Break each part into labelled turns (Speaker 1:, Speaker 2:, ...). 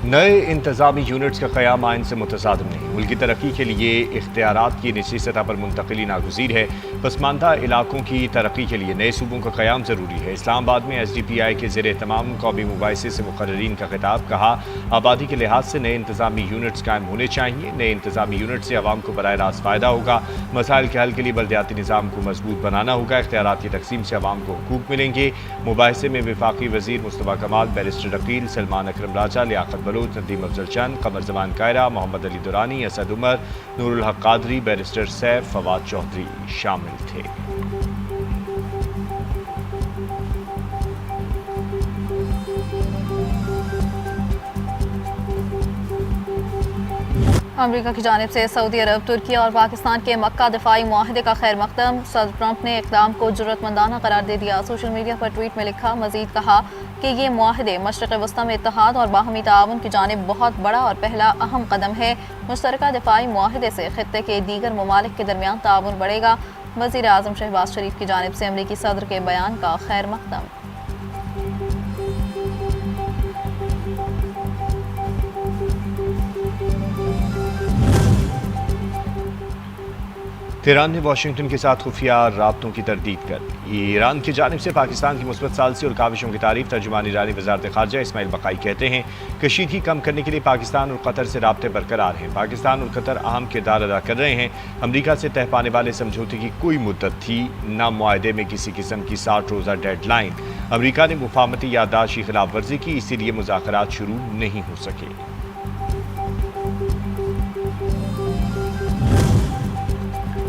Speaker 1: नए इंतजामी यूनिट्स का क़याम आइन से मुतसादिम नहीं। मुल्क की तरक्की के लिए इख्तियारात की निचली सतह पर मुंतकिली नागुज़ीर है। पसमानदा इलाकों की तरक्की के लिए नए सूबों का क़याम ज़रूरी है। इस्लामाबाद में SDPI के ज़ेर तमाम कौमी मुबाहिसे से मुक़र्रिरीन का खिताब। कहा, आबादी के लिहाज से नए इंतजामी यूनिट्स कायम होने चाहिए। नए इंतजामी यूनिट से अवाम को बराह रास्त फ़ायदा होगा। मसाइल के हल के लिए बल्दियाती निज़ाम को मजबूत बनाना होगा। इख्तियारात की तकसीम से अवाम को हुकूक मिलेंगे। मुबाहिसे में वफाकी वज़ीर मुस्तफ़ा कमाल, बैरिस्टर अकील, सलमान अकरम राजा, लियाकत बलोच, नदीम अफजल चंद, कमर जमान कायरा, मोहम्मद अली दुरानी, असद उमर, नूरुल हक कादरी, बैरिस्टर सैफ, फवाद चौधरी शामिल थे।
Speaker 2: अमरीका की जानिब से सऊदी अरब, तुर्की और पाकिस्तान के मक्का दिफाई मुआहदे का खैर मकदम। सदर ट्रंप ने इक़दाम को जुर्रतमंदाना करार दे दिया। सोशल मीडिया पर ट्वीट में लिखा, मजीद कहा कि ये मुआहदे मशरक़ वस्ती में इत्तेहाद और बाहमी ताउन की जानिब बहुत बड़ा और पहला अहम कदम है। मुश्तरका दिफाई मुआहदे से खित्ते के दीगर ममालिक के दरमियान ताउन बढ़ेगा। वज़ीर आज़म शहबाज शरीफ की जानिब से अमरीकी सदर के बयान का खैर मकदम।
Speaker 1: तेहरान ने वाशिंगटन के साथ खुफिया राब्तों की तरदीद कर दी। ईरान की जानिब से पाकिस्तान की मुस्बत सालसी और काविशों की तारीफ। तर्जुमान ईरानी वज़ारत ख़ारजा इस्माइल बक़ाई कहते हैं, कशीदगी कम करने के लिए पाकिस्तान और कतर से राब्ते बरकरार हैं। पाकिस्तान और कतर अहम किरदार अदा कर रहे हैं। अमरीका से तय पाने वाले समझौते की कोई मुद्दत थी न मुआहदे में किसी किस्म की 60 रोज़ा डेडलाइन। अमरीका ने मुफाहमती याददाश्त की खिलाफ वर्जी की, इसीलिए मुज़ाकरात शुरू नहीं हो सके।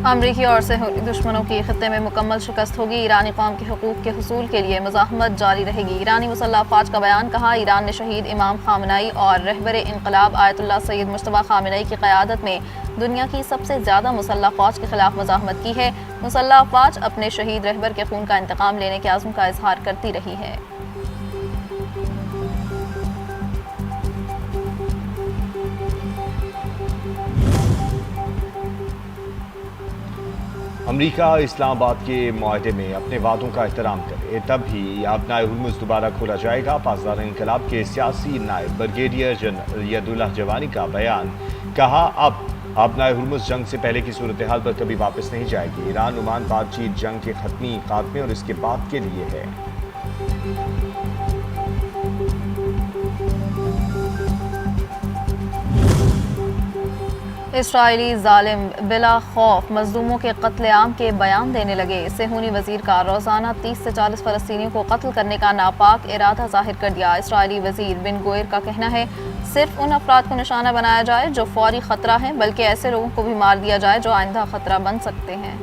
Speaker 2: अमरीकी और सहूरी दुश्मनों की खित्ते में मुकम्मल शिकस्त होगी। ईरानी कौम के हुकूक के हुसूल के लिए मुज़ाहमत जारी रहेगी। ईरानी मुसल्लह अफ़वाज का बयान। कहा, ईरान ने शहीद इमाम खामनई और रहबरे इनकलाब आयतुल्लाह सैयद मुज्तबा खामनई की क़यादत में दुनिया की सबसे ज़्यादा मुसल्लह अफ़वाज के खिलाफ मुज़ाहमत की है। मुसल्लह अफ़वाज अपने शहीद रहबर के खून का इंतकाम लेने के आज़म का इजहार करती रही है।
Speaker 1: अमरीका इस्लामाबाद के मुआहदे में अपने वादों का एहतराम करे, तब ही आबनाए हुर्मुज़ दोबारा खोला जाएगा। पासदार इनकलाब के सियासी नायब ब्रिगेडियर जनरल यदुल्लाह जवानी का बयान। कहा, अब आबनाए हुर्मुज़ जंग से पहले की सूरत हाल पर कभी वापस नहीं जाएगी। ईरान ओमान बातचीत जंग के खत्मी खात्मे और इसके बाद के लिए है।
Speaker 2: इसराइली जालिम बिला खौफ मजलूमों के कत्लेआम के बयान देने लगे। सेहूनी वजीर का रोजाना 30 से 40 फलस्तीनियों को कत्ल करने का नापाक इरादा जाहिर कर दिया। इसराइली वजीर बिन गोयर का कहना है, सिर्फ उन अफराद को निशाना बनाया जाए जो फौरी खतरा है, बल्कि ऐसे लोगों को भी मार दिया जाए जो आइंदा खतरा बन सकते हैं।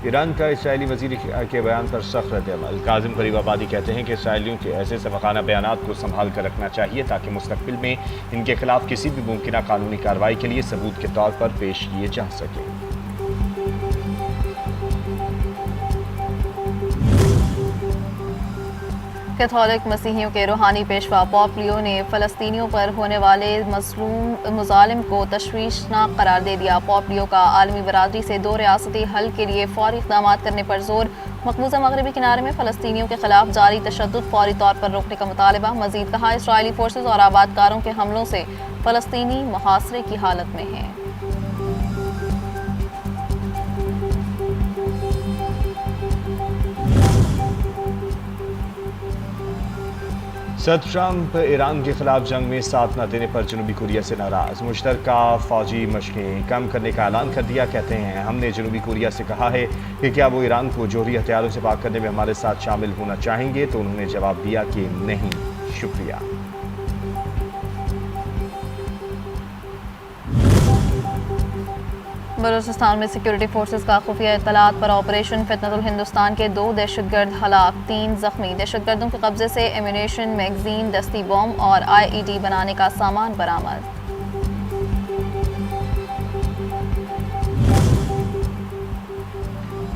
Speaker 1: ईरान का इसराइली वजीर के बयान पर सख्त रद्द-ए-अमल। काज़िम गरीबाबादी कहते हैं कि इसराइलियों के ऐसे सफाकाना बयानात को संभाल कर रखना चाहिए ताकि मुस्तकबिल में इनके खिलाफ किसी भी मुमकिन कानूनी कार्रवाई के लिए सबूत के तौर पर पेश किए जा सकें।
Speaker 2: कैथोलिक मसीहियों के रूहानी पेशवा पोप लियो ने फ़लस्तीनियों पर होने वाले मुज़ालिम को तशवीशनाक करार दे दिया। पोप लियो का आलमी बरादरी से दो रियासती हल के लिए फौरी इक़दाम करने पर जोर। मकबूजा मगरबी किनारे में फ़लस्तीनियों के खिलाफ जारी तशद्दुद फौरी तौर पर रोकने का मुतालबा। मज़ीद कहा, इसराइली फोर्सेज और आबादकारों के हमलों से फ़लस्तीनी मुहासरे की हालत में हैं।
Speaker 1: सदर ट्रंप ईरान के खिलाफ जंग में साथ न देने पर जनूबी कोरिया से नाराज। मुश्तरका फौजी मशकें कम करने का ऐलान कर दिया। कहते हैं, हमने जनूबी कोरिया से कहा है कि क्या वो ईरान को जोहरी हथियारों से पाक करने में हमारे साथ शामिल होना चाहेंगे, तो उन्होंने जवाब दिया कि नहीं, शुक्रिया।
Speaker 2: बलूचिस्तान में सिक्योरिटी फोर्सेज का खुफिया इत्तलात पर ऑपरेशन फितनतुल हिंदुस्तान के 2 दहशतगर्द हलाक, 3 जख्मी। दहशतगर्दों के कब्जे से एम्यूनेशन, मैगजीन, दस्ती बम और IED बनाने का सामान बरामद।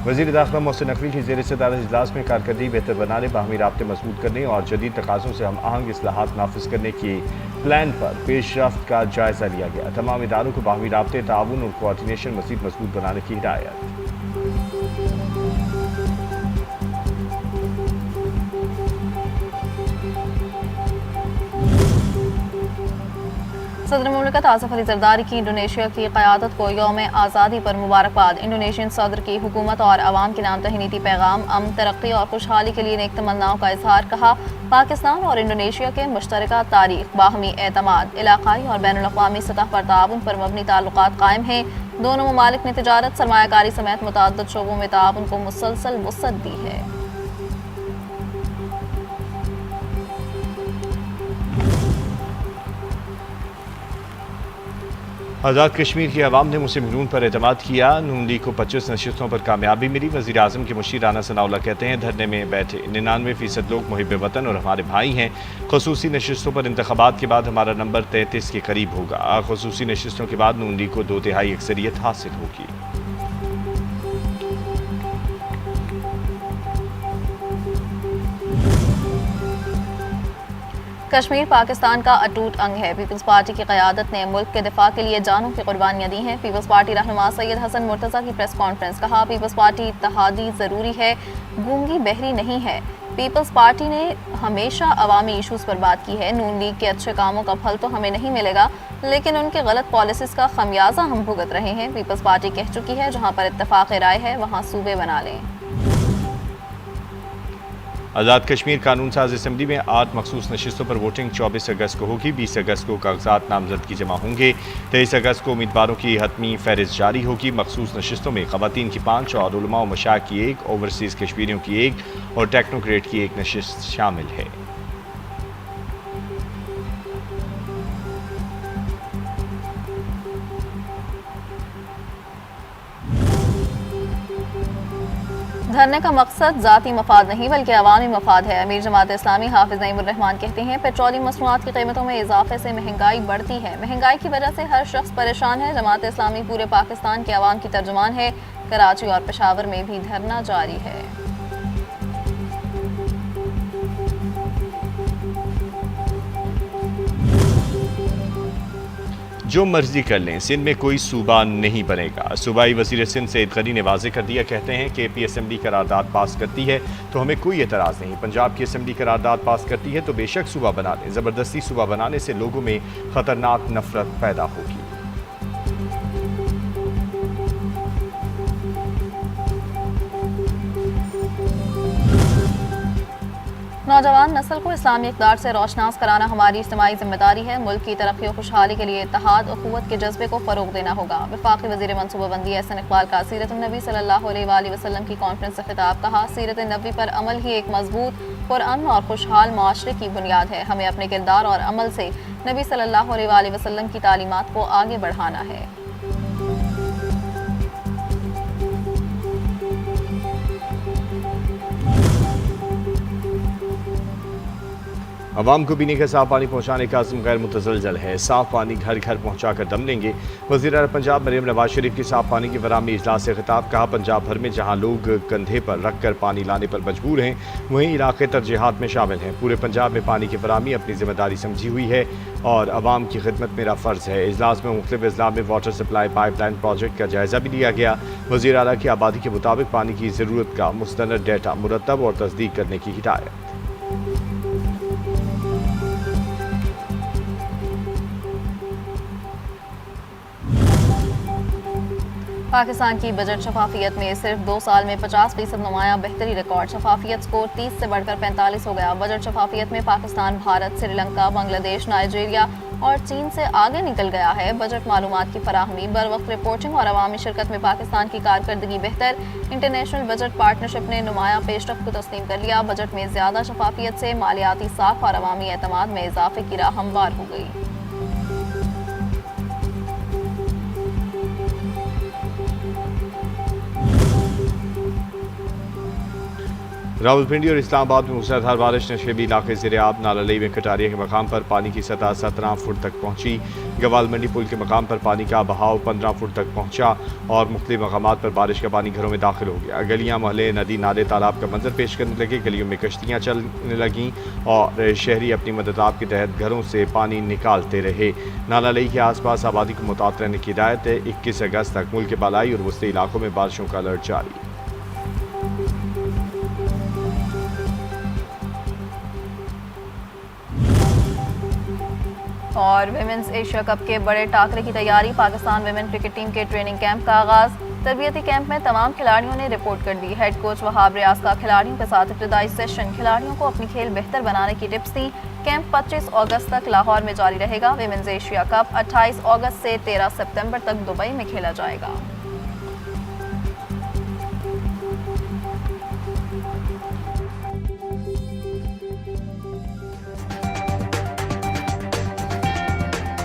Speaker 1: वज़ीर दाखिला मोहसिन नकवी की ज़ेर सदारत इजलास में कारकर्दगी बेहतर बनाने, बाहमी राब्ते मजबूत करने और जदीद तकाज़ों से हम आहंग इस्लाहात नाफिज करने के प्लान पर पेशरफ्त का जायज़ा लिया गया। तमाम इदारों को बाहमी राब्ते, ताउन और कोऑर्डिनेशन मज़ीद मजबूत बनाने की हिदायत।
Speaker 2: सदर मुमलिकत आसिफ अली जरदारी की इंडोनेशिया की क़यादत को यौम आज़ादी पर मुबारकबाद। इंडोनेशियन सदर की हुकूमत और आवाम के नाम तहनीती पैगाम अमन, तरक्की और खुशहाली के लिए नेक तमन्नाओं का इजहार। कहा, पाकिस्तान और इंडोनेशिया के मुश्तरका तारीख, बाहमी एतमाद, इलाकाई और बैनुल-अक़वामी सतह पर ताउन पर मबनी ताल्लुकात कायम हैं। दोनों ममालिक ने तिजारत, सरमायाकारी समेत मुतअद्दिद शोबों में ताउन को मुसलसल वुसअत दी है।
Speaker 1: आज़ाद कश्मीर की आवाम ने मुस्लिम नून पर एतमाद किया। नून लीग को 25 नशिस्तों पर कामयाबी मिली। वज़ीर आज़म के मुशीर राना सनाउल्लाह कहते हैं, धरने में बैठे 99% लोग मुहिब वतन और हमारे भाई हैं। ख़ुसूसी नशिस्तों पर इंतख़ाबात के बाद हमारा नंबर 33 के करीब होगा। ख़ुसूसी नशिस्तों के बाद नून लीग को 2/3 अक्सरियत हासिल होगी।
Speaker 2: कश्मीर पाकिस्तान का अटूट अंग है। पीपल्स पार्टी की क़यादत ने मुल्क के दिफा के लिए जानों की कुर्बानियाँ दी हैं। पीपल्स पार्टी रहनुमा सैयद हसन मुर्तज़ा की प्रेस कॉन्फ्रेंस। कहा, पीपल्स पार्टी इत्तेहादी ज़रूरी है, गूंगी बहरी नहीं है। पीपल्स पार्टी ने हमेशा अवामी इशूज़ पर बात की है। नून लीग के अच्छे कामों का फल तो हमें नहीं मिलेगा, लेकिन उनके गलत पॉलिसीज़ का खमियाजा हम भुगत रहे हैं। पीपल्स पार्टी कह चुकी है, जहाँ पर इत्तेफाक राय है वहाँ सूबे बना लें।
Speaker 1: आज़ाद कश्मीर कानून साज असम्बली में 8 मखसूस नशिस्तों पर वोटिंग 24 अगस्त को होगी। 20 अगस्त को कागजात नामजदगी जमा होंगे। 23 अगस्त को उम्मीदवारों की हतमी फहरिस्त जारी होगी। मखसूस नशिस्तों में ख़वातीन की 5 और उलमा व मशाइख की 1, ओवरसीज़ कश्मीरियों की 1 और टेक्नोक्रेट की 1 नशिस्त शामिल है।
Speaker 2: धरने का मकसद ज़ाती मफाद नहीं बल्कि अवामी मफाद है। अमीर जमात इस्लामी हाफिज़ नईमुर रहमान कहते हैं, पेट्रोलियम मसनूआत की कीमतों में इजाफे से महंगाई बढ़ती है। महंगाई की वजह से हर शख्स परेशान है। जमात इस्लामी पूरे पाकिस्तान के अवाम की तर्जुमान है। कराची और पेशावर में भी धरना जारी है।
Speaker 1: जो मर्जी कर लें, सिंध में कोई सूबा नहीं बनेगा। सूबाई वज़ीर सिंध सईद गनी ने वाज़ेह कर दिया। कहते हैं कि पी असम्बली करारदाद पास करती है तो हमें कोई एतराज़ नहीं। पंजाब की असम्बली करारदाद पास करती है तो बेशक सूबा बना लें। ज़बरदस्ती सूबा बनाने से लोगों में ख़तरनाक नफरत पैदा होगी।
Speaker 2: नौजवान नस्ल को इस्लामी इक़दार से रोशनास कराना हमारी इज्तिमाई जिम्मेदारी है। मुल्क की तरक्की और खुशहाली के लिए इत्तेहाद और क़ुव्वत के जज्बे को फ़रोग़ देना होगा। वफ़ाक़ी वज़ीर मनसूबाबंदी एहसन इक़बाल का सीरत-उन-नबी सल्लल्लाहु अलैहि वसल्लम की कॉन्फ्रेंस से खिताब। कहा, सीरत-ए-नबी पर अमल ही एक मजबूत, पुरअमन और खुशहाल माशरे की बुनियाद है। हमें अपने किरदार और अमल से नबी सल्लल्लाहु अलैहि वसल्लम की तालीमात को आगे बढ़ाना है।
Speaker 1: अवाम को पीने का साफ पानी पहुँचाने का अज़्म गैर मुतज़लज़ल है। साफ पानी घर घर पहुँचा कर दम लेंगे। वज़ीर आला पंजाब मरियम नवाज शरीफ की साफ पानी की फराहमी इजलास से खिताब। कहा, पंजाब भर में जहाँ लोग कंधे पर रख कर पानी लाने पर मजबूर हैं, वहीं इलाके तरजीहात में शामिल हैं। पूरे पंजाब में पानी की फराहमी अपनी जिम्मेदारी समझी हुई है और अवाम की खिदमत मेरा फ़र्ज़ है। इजलास में मुख्तलिफ अज़लाम में वाटर सप्लाई पाइपलाइन प्रोजेक्ट का जायज़ा भी लिया गया। वज़ीर आला की आबादी के मुताबिक पानी की ज़रूरत का मुस्तनद डेटा मुरतब और तस्दीक करने की हिदायत।
Speaker 2: पाकिस्तान की बजट शफाफियत में सिर्फ 2 साल में 50% नुमायां बेहतरी रिकॉर्ड। शफाफियत स्कोर 30 से बढ़कर 45 हो गया। बजट शफाफियत में पाकिस्तान भारत, श्रीलंका, बांग्लादेश, नाइजीरिया और चीन से आगे निकल गया है। बजट मालूमात की फराहमी, बर वक्त रिपोर्टिंग और अवामी शिरकत में पाकिस्तान की कारकर्दगी बेहतर। इंटरनेशनल बजट पार्टनरशिप ने नुमायां पेशरफ्त को तस्लीम कर लिया। बजट में ज़्यादा शफाफियत से मालियाती साख और अवामी एतमाद में इजाफे की राह हमवार हो गई।
Speaker 1: रावलपिंडी और इस्लामाबाद में मूसलाधार बारिश ने शहरी इलाके ज़ेर-ए-आब। नालालई में कटारिया के मकाम पर पानी की सतह 17 फुट तक पहुंची। गवाल मंडी पुल के मकाम पर पानी का बहाव 15 फुट तक पहुंचा और मुख्तलिफ मकामात पर बारिश का पानी घरों में दाखिल हो गया। गलियां, मोहल्ले, नदी, नाले, तालाब का मंजर पेश करने लगे। गलियों में कश्तियाँ चलने लगीं और शहरी अपनी मददाब के तहत घरों से पानी निकालते रहे। नालालई के आसपास आबादी को मुतात रहने की हिदायत है। 21 अगस्त तक मुल्क के बालाई और वस्ती इलाकों में बारिशों का अलर्ट जारी।
Speaker 2: اور ویمنز ایشیا کپ کے بڑے ٹاکرے کی تیاری، پاکستان ویمن کرکٹ ٹیم کے ٹریننگ کیمپ کا آغاز، تربیتی کیمپ میں تمام کھلاڑیوں نے رپورٹ کر دی، ہیڈ کوچ وہاب ریاض کا کھلاڑیوں کے ساتھ ابتدائی سیشن، کھلاڑیوں کو اپنی کھیل بہتر بنانے کی ٹپس دی، کیمپ 25 اگست تک لاہور میں جاری رہے گا، ویمنز ایشیا کپ 28 اگست سے 13 ستمبر تک دبئی میں کھیلا جائے گا۔